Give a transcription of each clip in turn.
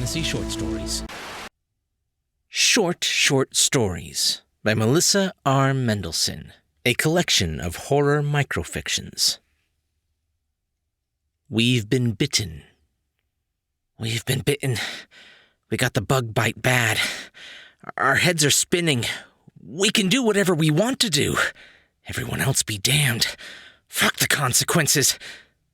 fantasy short stories. Short Stories by Melissa R. Mendelson, a collection of horror microfictions. We've been bitten. We've been bitten. We got the bug bite bad. Our heads are spinning. We can do whatever we want to do. Everyone else be damned. Fuck the consequences.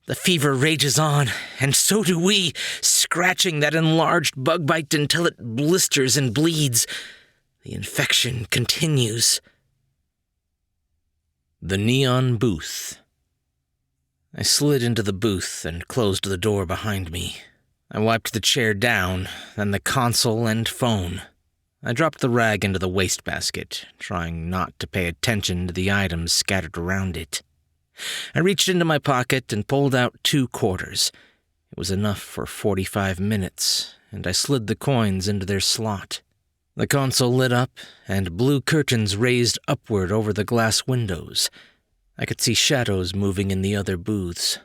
The fever rages on, and so do we, scratching that enlarged bug bite until it blisters and bleeds. The infection continues. The Neon Booth. I slid into the booth and closed the door behind me. I wiped the chair down, then the console and phone. I dropped the rag into the wastebasket, trying not to pay attention to the items scattered around it. I reached into my pocket and pulled out 2 quarters. It was enough for 45 minutes, and I slid the coins into their slot. The console lit up, and blue curtains raised upward over the glass windows. I could see shadows moving in the other booths.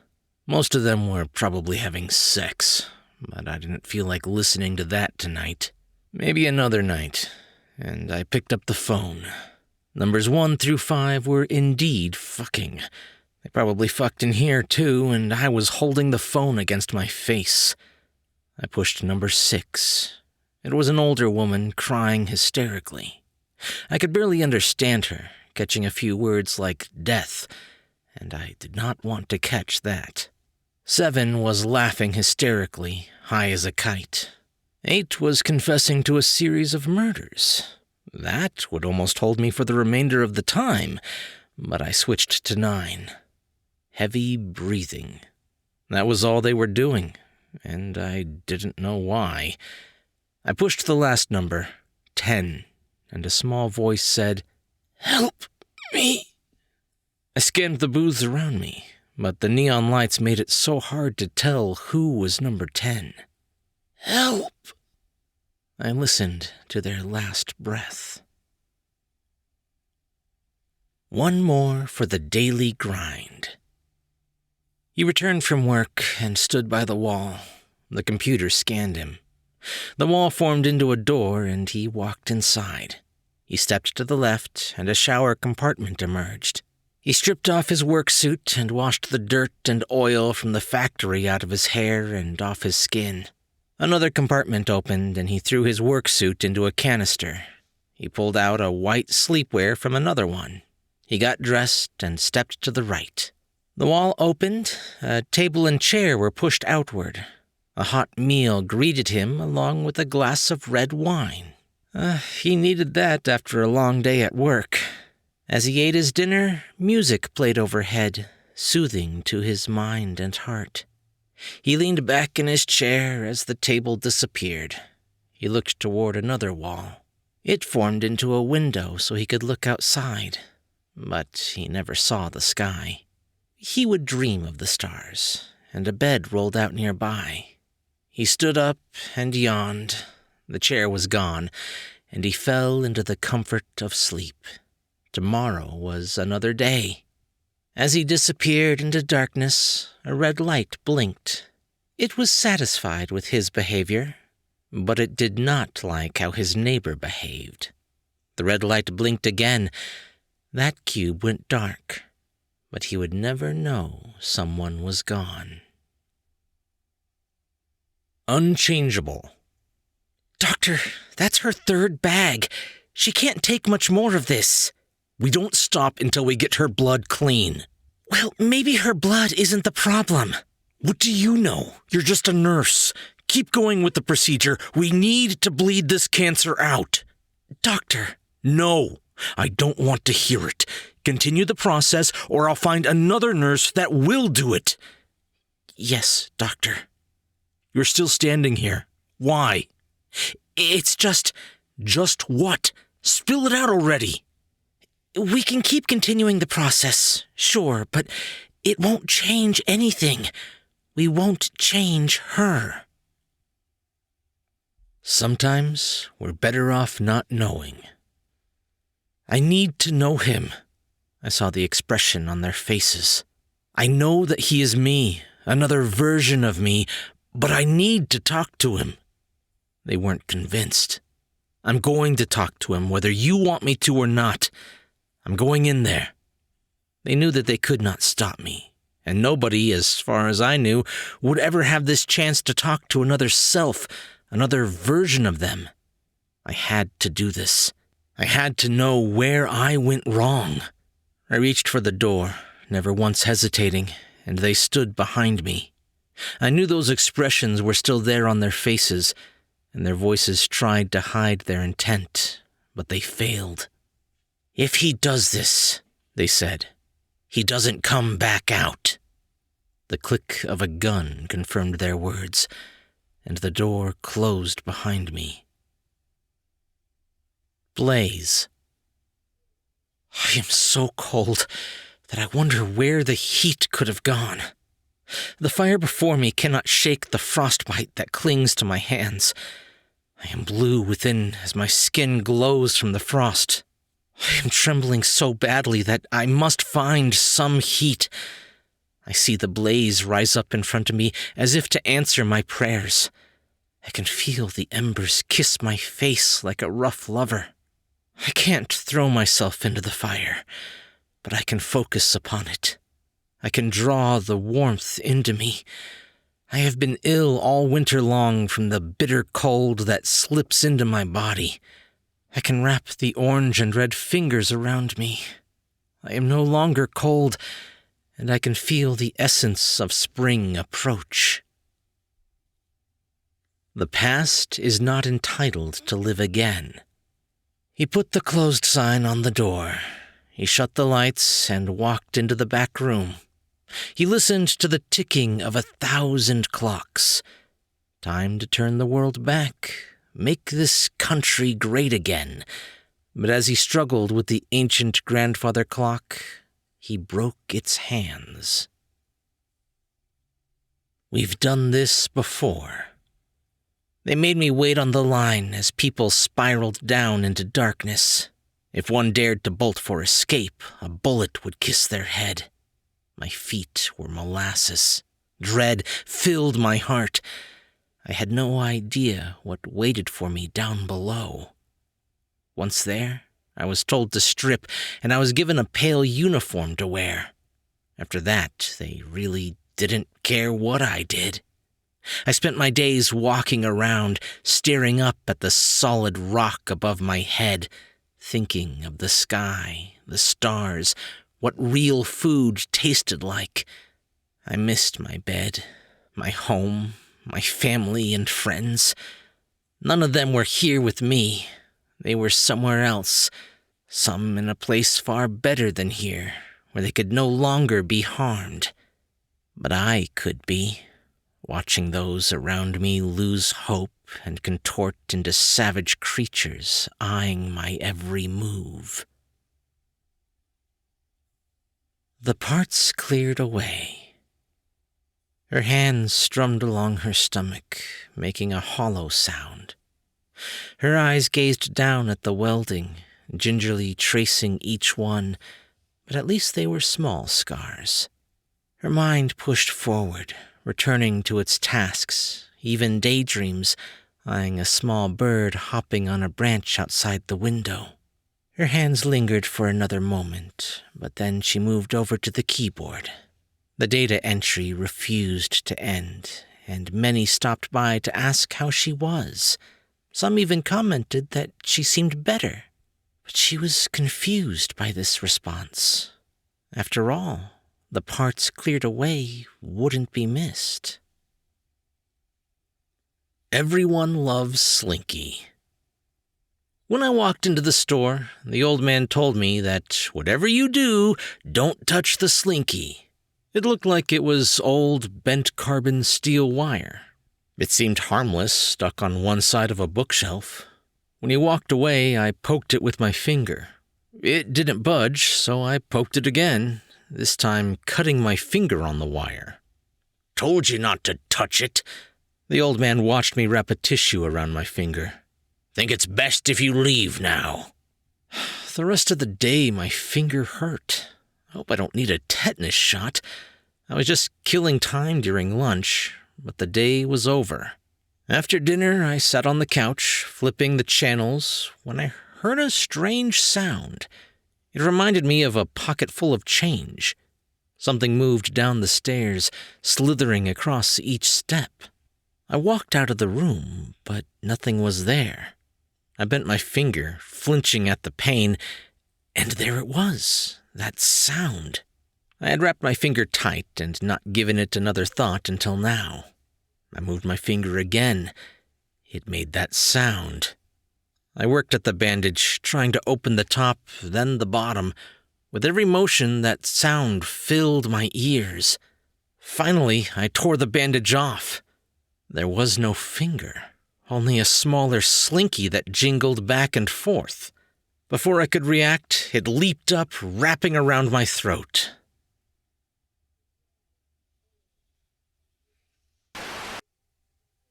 Most of them were probably having sex, but I didn't feel like listening to that tonight. Maybe another night, and I picked up the phone. Numbers 1 through 5 were indeed fucking. They probably fucked in here, too, and I was holding the phone against my face. I pushed number 6. It was an older woman crying hysterically. I could barely understand her, catching a few words like death, and I did not want to catch that. 7 was laughing hysterically, high as a kite. 8 was confessing to a series of murders. That would almost hold me for the remainder of the time, but I switched to 9. Heavy breathing. That was all they were doing, and I didn't know why. I pushed the last number, 10, and a small voice said, "Help me." I scanned the booths around me, but the neon lights made it so hard to tell who was number 10. "Help!" I listened to their last breath. One more for the daily grind. He returned from work and stood by the wall. The computer scanned him. The wall formed into a door, and he walked inside. He stepped to the left, and a shower compartment emerged. He stripped off his work suit and washed the dirt and oil from the factory out of his hair and off his skin. Another compartment opened, and he threw his work suit into a canister. He pulled out a white sleepwear from another one. He got dressed and stepped to the right. The wall opened, a table and chair were pushed outward. A hot meal greeted him along with a glass of red wine. He needed that after a long day at work. As he ate his dinner, music played overhead, soothing to his mind and heart. He leaned back in his chair as the table disappeared. He looked toward another wall. It formed into a window so he could look outside, but he never saw the sky. He would dream of the stars, and a bed rolled out nearby. He stood up and yawned. The chair was gone, and he fell into the comfort of sleep. Tomorrow was another day. As he disappeared into darkness, a red light blinked. It was satisfied with his behavior, but it did not like how his neighbor behaved. The red light blinked again. That cube went dark, but he would never know someone was gone. Unchangeable. "Doctor, that's her 3rd bag. She can't take much more of this." "We don't stop until we get her blood clean." "Well, maybe her blood isn't the problem." "What do you know? You're just a nurse. Keep going with the procedure. We need to bleed this cancer out." "Doctor." "No, I don't want to hear it. Continue the process, or I'll find another nurse that will do it." "Yes, doctor." "You're still standing here. Why?" "It's just..." "Just what? Spill it out already." "We can keep continuing the process, sure, but it won't change anything. We won't change her." Sometimes we're better off not knowing. I need to know him. I saw the expression on their faces. I know that he is me, another version of me, but I need to talk to him. They weren't convinced. I'm going to talk to him, whether you want me to or not. I'm going in there. They knew that they could not stop me, and nobody, as far as I knew, would ever have this chance to talk to another self, another version of them. I had to do this. I had to know where I went wrong. I reached for the door, never once hesitating, and they stood behind me. I knew those expressions were still there on their faces, and their voices tried to hide their intent, but they failed. "If he does this," they said, "he doesn't come back out." The click of a gun confirmed their words, and the door closed behind me. Blaze. I am so cold that I wonder where the heat could have gone. The fire before me cannot shake the frostbite that clings to my hands. I am blue within as my skin glows from the frost. I am trembling so badly that I must find some heat. I see the blaze rise up in front of me as if to answer my prayers. I can feel the embers kiss my face like a rough lover. I can't throw myself into the fire, but I can focus upon it. I can draw the warmth into me. I have been ill all winter long from the bitter cold that slips into my body. I can wrap the orange and red fingers around me. I am no longer cold, and I can feel the essence of spring approach. The past is not entitled to live again. He put the closed sign on the door. He shut the lights and walked into the back room. He listened to the ticking of 1,000 clocks. Time to turn the world back, make this country great again. But as he struggled with the ancient grandfather clock, he broke its hands. We've done this before. They made me wait on the line as people spiraled down into darkness. If one dared to bolt for escape, a bullet would kiss their head. My feet were molasses. Dread filled my heart. I had no idea what waited for me down below. Once there, I was told to strip, and I was given a pale uniform to wear. After that, they really didn't care what I did. I spent my days walking around, staring up at the solid rock above my head, thinking of the sky, the stars, what real food tasted like. I missed my bed, my home, my family and friends. None of them were here with me. They were somewhere else, some in a place far better than here, where they could no longer be harmed. But I could be, watching those around me lose hope and contort into savage creatures, eyeing my every move. The parts cleared away. Her hands strummed along her stomach, making a hollow sound. Her eyes gazed down at the welding, gingerly tracing each one, but at least they were small scars. Her mind pushed forward, returning to its tasks, even daydreams, eyeing a small bird hopping on a branch outside the window. Her hands lingered for another moment, but then she moved over to the keyboard. The data entry refused to end, and many stopped by to ask how she was. Some even commented that she seemed better, but she was confused by this response. After all, the parts cleared away wouldn't be missed. Everyone loves Slinky. When I walked into the store, the old man told me that whatever you do, don't touch the Slinky. It looked like it was old, bent carbon steel wire. It seemed harmless, stuck on one side of a bookshelf. When he walked away, I poked it with my finger. It didn't budge, so I poked it again, this time cutting my finger on the wire. "Told you not to touch it." The old man watched me wrap a tissue around my finger. "Think it's best if you leave now." The rest of the day, my finger hurt. I hope I don't need a tetanus shot. I was just killing time during lunch, but the day was over. After dinner, I sat on the couch, flipping the channels, when I heard a strange sound. It reminded me of a pocket full of change. Something moved down the stairs, slithering across each step. I walked out of the room, but nothing was there. I bent my finger, flinching at the pain, and there it was, that sound. I had wrapped my finger tight and not given it another thought until now. I moved my finger again. It made that sound. I worked at the bandage, trying to open the top, then the bottom. With every motion, that sound filled my ears. Finally, I tore the bandage off. There was no finger, only a smaller slinky that jingled back and forth. Before I could react, it leaped up, wrapping around my throat.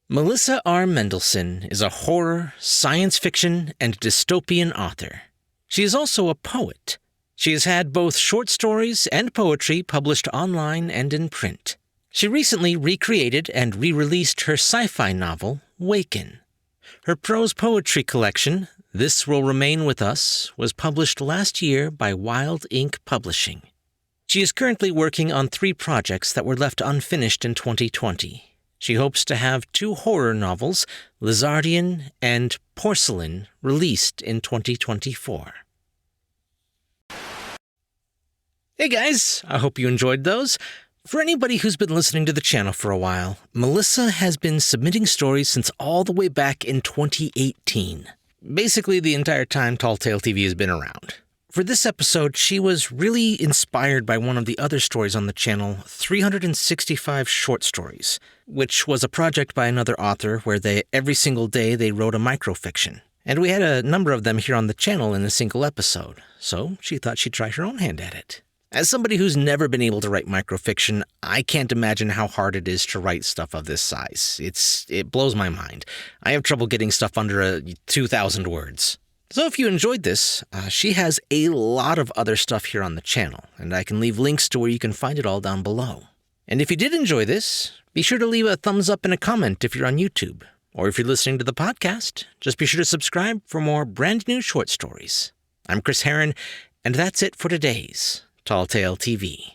Melissa R. Mendelson is a horror, science fiction, and dystopian author. She is also a poet. She has had both short stories and poetry published online and in print. She recently recreated and re-released her sci-fi novel, Waken. Her prose poetry collection, This Will Remain With Us, was published last year by Wild Ink Publishing. She is currently working on 3 projects that were left unfinished in 2020. She hopes to have 2 horror novels, Lizardian and Porcelain, released in 2024. Hey guys, I hope you enjoyed those. For anybody who's been listening to the channel for a while, Melissa has been submitting stories since all the way back in 2018. Basically the entire time Tall Tale TV has been around. For this episode, she was really inspired by one of the other stories on the channel, 365 Short Stories, which was a project by another author where every single day they wrote a microfiction. And we had a number of them here on the channel in a single episode, so she thought she'd try her own hand at it. As somebody who's never been able to write microfiction, I can't imagine how hard it is to write stuff of this size. It blows my mind. I have trouble getting stuff under 2,000 words. So if you enjoyed this, she has a lot of other stuff here on the channel, and I can leave links to where you can find it all down below. And if you did enjoy this, be sure to leave a thumbs up and a comment if you're on YouTube. Or if you're listening to the podcast, just be sure to subscribe for more brand new short stories. I'm Chris Herron, and that's it for today's Tall Tale TV.